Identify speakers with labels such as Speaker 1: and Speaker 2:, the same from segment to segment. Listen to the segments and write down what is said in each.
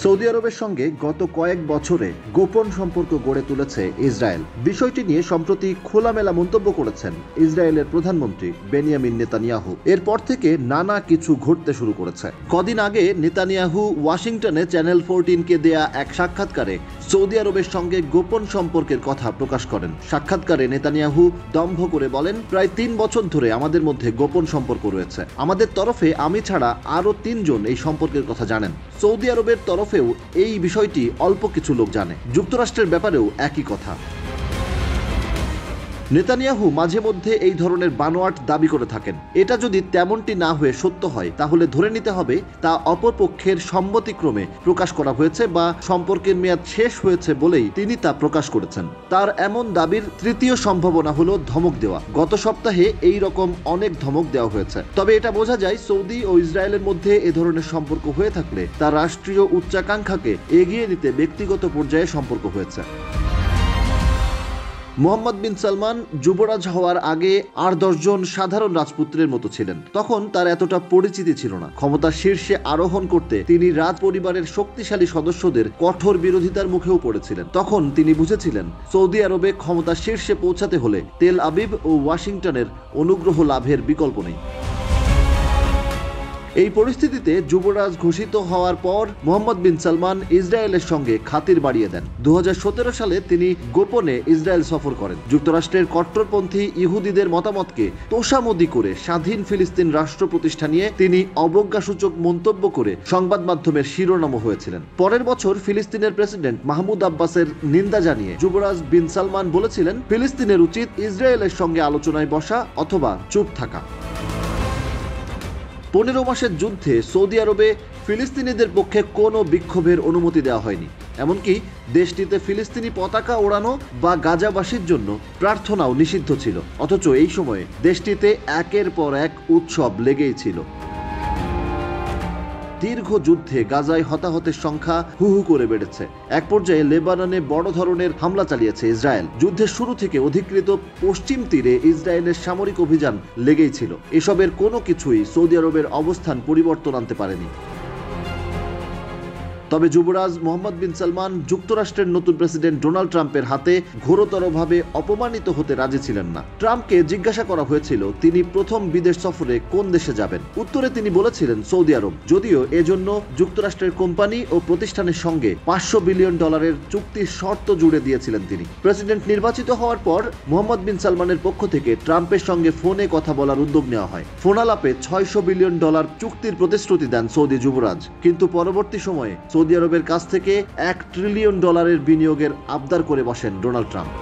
Speaker 1: Saudi আরবের সঙ্গে গত কয়েক বছরে গোপন সম্পর্ক গড়ে তুলেছে ইসরায়েল। বিষয়টি নিয়ে সম্প্রতি খোলামেলা মন্তব্য করেছেন ইসরায়েলের প্রধানমন্ত্রী বেনিয়ামিন নেতানিয়াহু। এরপর থেকে নানা কিছু ঘটতে শুরু করেছে। কদিন আগে নেতানিয়াহু ওয়াশিংটনে চ্যানেল 14কে দেয়া এক সাক্ষাৎকারে সৌদি আরবের সঙ্গে গোপন সম্পর্কের কথা প্রকাশ করেন। সাক্ষাৎকারে নেতানিয়াহু দম্ভ করে বলেন, প্রায় 3 বছর ধরে আমাদের মধ্যে গোপন সম্পর্ক রয়েছে। আমাদের তরফে আমি ছাড়া আরও 3 জন এই সম্পর্কের কথা জানেন। সৌদি আরবের তরফেও এই বিষয়টি অল্প কিছু লোক জানে। যুক্তরাষ্ট্রের ব্যাপারেও একই কথা। নেতানিয়াহু মাঝে মধ্যে এই ধরনের বানোয়াট দাবি করে থাকেন। এটা যদি তেমনটি না হয়ে সত্য হয়, তাহলে ধরে নিতে হবে তা অপরপক্ষের সম্মতিক্রমে প্রকাশ করা হয়েছে বা সম্পর্কের মেয়াদ শেষ হয়েছে বলেই তিনি তা প্রকাশ করেছেন। তার এমন দাবির তৃতীয় সম্ভাবনা হলো ধমক দেওয়া। গত সপ্তাহে এই রকম অনেক ধমক দেওয়া হয়েছে। তবে এটা বোঝা যায়, সৌদি ও ইসরায়েলের মধ্যে এ ধরনের সম্পর্ক হয়ে থাকলে তা রাষ্ট্রীয় উচ্চাকাঙ্ক্ষাকে এগিয়ে নিতে ব্যক্তিগত পর্যায়ে সম্পর্ক হয়েছে। মোহাম্মদ বিন সালমান যুবরাজ হওয়ার আগে 8-10 জন সাধারণ রাজপুত্রের মতো ছিলেন। তখন তার এতটা পরিচিতি ছিল না। ক্ষমতার শীর্ষে আরোহণ করতে তিনি রাজ পরিবারের শক্তিশালী সদস্যদের কঠোর বিরোধিতার মুখেও পড়েছিলেন। তখন তিনি বুঝেছিলেন, সৌদি আরবে ক্ষমতার শীর্ষে পৌঁছাতে হলে তেল আবিব ও ওয়াশিংটনের অনুগ্রহ লাভের বিকল্প নেই। এই পরিস্থিতিতে যুবরাজ ঘোষিত হওয়ার পর মোহাম্মদ বিন সালমান ইসরায়েলের সঙ্গে খাতির বাড়িয়ে দেন। 2017 সালে তিনি গোপনে ইসরায়েল সফর করেন। যুক্তরাষ্ট্রের কট্টরপন্থী ইহুদিদের মতামতকে তোষামোদি করে স্বাধীন ফিলিস্তিন রাষ্ট্র প্রতিষ্ঠা নিয়ে তিনি অবজ্ঞাসূচক মন্তব্য করে সংবাদ মাধ্যমের শিরোনামও হয়েছিলেন। পরের বছর ফিলিস্তিনের প্রেসিডেন্ট মাহমুদ আব্বাসের নিন্দা জানিয়ে যুবরাজ বিন সালমান বলেছিলেন, ফিলিস্তিনের উচিত ইসরায়েলের সঙ্গে আলোচনায় বসা অথবা চুপ থাকা। 15 মাসের যুদ্ধে সৌদি আরবে ফিলিস্তিনিদের পক্ষে কোনো বিক্ষোভের অনুমতি দেওয়া হয়নি। এমনকি দেশটিতে ফিলিস্তিনি পতাকা ওড়ানো বা গাজাবাসীর জন্য প্রার্থনাও নিষিদ্ধ ছিল। অথচ এই সময়ে দেশটিতে একের পর এক উৎসব লেগেই ছিল। দীর্ঘ যুদ্ধে গাজায় হতাহতের সংখ্যা হু হু করে বেড়েছে। এক পর্যায়ে লেবাননে বড় ধরনের হামলা চালিয়েছে ইসরায়েল। যুদ্ধের শুরু থেকে অধিকৃত পশ্চিম তীরে ইসরায়েলের সামরিক অভিযান লেগেই ছিল। এসবের কোনো কিছুই সৌদি আরবের অবস্থান পরিবর্তন আনতে পারেনি। তবে যুবরাজ মোহাম্মদ বিন সালমান যুক্তরাষ্ট্রের নতুন প্রেসিডেন্ট ডোনাল্ড ট্রাম্পের হাতে ঘোরতরভাবে অপমানিত হতে রাজি ছিলেন না। ট্রাম্পকে জিজ্ঞাসা করা হয়েছিল তিনি প্রথম বিদেশ সফরে কোন দেশে যাবেন। উত্তরে তিনি বলেছিলেন সৌদি আরব, যদিও এজন্য যুক্তরাষ্ট্রের কোম্পানি ও প্রতিষ্ঠানের সঙ্গে $500 বিলিয়ন চুক্তির শর্ত জুড়ে দিয়েছিলেন তিনি। প্রেসিডেন্ট নির্বাচিত হওয়ার পর মোহাম্মদ বিন সালমানের পক্ষ থেকে ট্রাম্পের সঙ্গে ফোনে কথা বলার উদ্যোগ নেওয়া হয়। ফোনালাপে $600 বিলিয়ন চুক্তির প্রতিশ্রুতি দেন সৌদি যুবরাজ। কিন্তু পরবর্তী সময়ে সৌদি আরবের কাছ থেকে $1 ট্রিলিয়ন বিনিয়োগের আবদার করে বসেন ডোনাল্ড ট্রাম্প।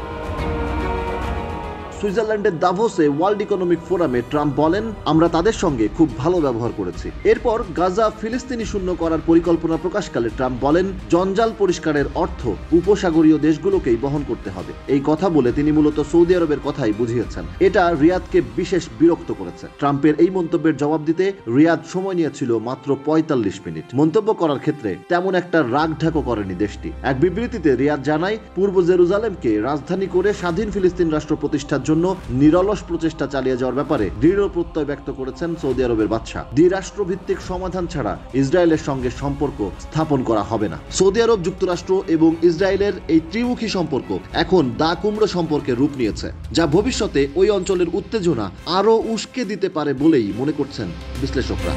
Speaker 1: সুইজারল্যান্ডের দাভোসে ওয়ার্ল্ড ইকোনমিক ফোরামে ট্রাম্প বলেন, আমরা তাদের সঙ্গে খুব ভালো ব্যবহার করেছি। এরপর গাজা ফিলিস্তিনি শূন্য করার পরিকল্পনা প্রকাশকালে ট্রাম্প বলেন, জঞ্জাল পরিষ্কারের অর্থ উপসাগরীয় দেশগুলোকেই বহন করতে হবে। এই কথা বলে তিনি মূলত সৌদি আরবের কথাই বুঝিয়েছেন। এটা রিয়াদকে বিশেষ বিরক্ত করেছে। ট্রাম্পের এই মন্তব্যের জবাব দিতে রিয়াদ সময় নিয়েছিল মাত্র 45 মিনিট। মন্তব্য করার ক্ষেত্রে তেমন একটা রাগঢাকও করেনি দেশটি। এক বিবৃতিতে রিয়াদ জানায়, পূর্ব জেরুজালেমকে রাজধানী করে স্বাধীন ফিলিস্তিন রাষ্ট্র প্রতিষ্ঠার জন্য নিরলস প্রচেষ্টা চালিয়ে যাওয়ার ব্যাপারে দৃঢ় প্রত্যয় ব্যক্ত করেছেন সৌদি আরবের বাদশা। দ্বিরাষ্ট্রভিত্তিক সমাধান ছাড়া ইসরায়েলের সঙ্গে সম্পর্ক স্থাপন করা হবে না। সৌদি আরব, যুক্তরাষ্ট্র এবং ইসরায়েলের এই ত্রিমুখী সম্পর্ক এখন দা কুমড়ো সম্পর্কে রূপ নিয়েছে, যা ভবিষ্যতে ওই অঞ্চলের উত্তেজনা আরও উস্কে দিতে পারে বলেই মনে করছেন বিশ্লেষকরা।